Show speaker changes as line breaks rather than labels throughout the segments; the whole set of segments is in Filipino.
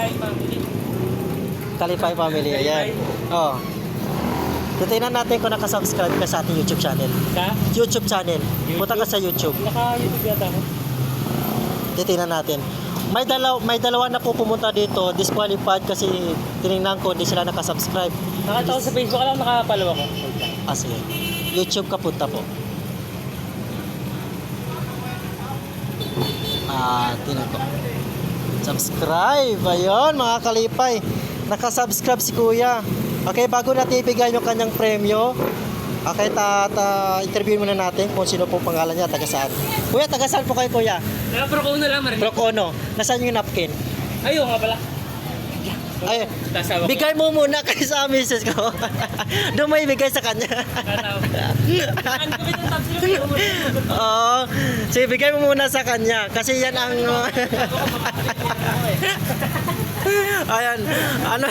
Kalipay family.
Kalipay family, ayan. Oh. Titingnan natin kung nakasubscribe ka sa ating YouTube channel.
Sa?
YouTube channel. Punta ka sa YouTube.
Naka-YouTube yata ako.
Titingnan natin. May dalawa na po pumunta dito, disqualified kasi tiningnan ko hindi sila nakasubscribe.
Nakita ko sa Facebook, alam nakapalo ako.
Ah, sige. YouTube ka punta po. Tingnan ko. Subscribe. Ayun, mga kalipay. Nakasubscribe si Kuya. Okay, bago natin ibigay yung kanyang premyo, okay, interviewin muna natin kung sino po pangalan niya, taga saan. Kuya, taga saan po kayo, Kuya?
Naka-Procono lang, Marin.
Procono. Nasaan yung napkin?
Ayun nga pala.
Ay,
Tasawa ko.
bigay mo muna kay sa misis ko. Doon mo ibigay sa kanya.
Tatawa. Ano ko yung tab sila?
Oo. Sige, bigay mo muna sa kanya. Kasi yan ang... Ayan. Ano?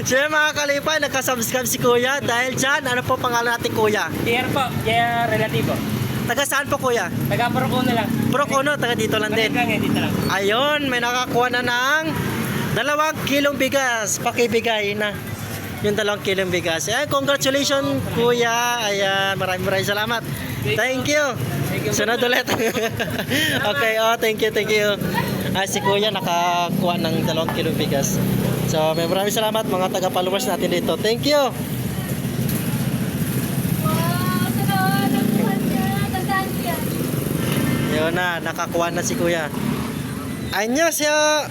Sige mga kalipay, nagka-subscribe si Kuya. Dahil dyan, ano po pangalan natin, Kuya?
JR po, JR relativo.
Taga saan po, Kuya?
Taga-Procono lang.
Procono, taga dito lang din.
Lang dito lang.
Ayun, may nakakuha na ng 2 kilong bigas. Pakibigay na yung 2 kilong bigas. Ayan, congratulations, Kuya. Ayan, maraming salamat. Thank you. Sunod ulit. Okay, thank you. Si Kuya nakakuha ng 2 kilong bigas. So, maraming salamat mga taga-followers natin dito. Thank you. Yun na, nakakuha na si Kuya. Annyeonghaseyo.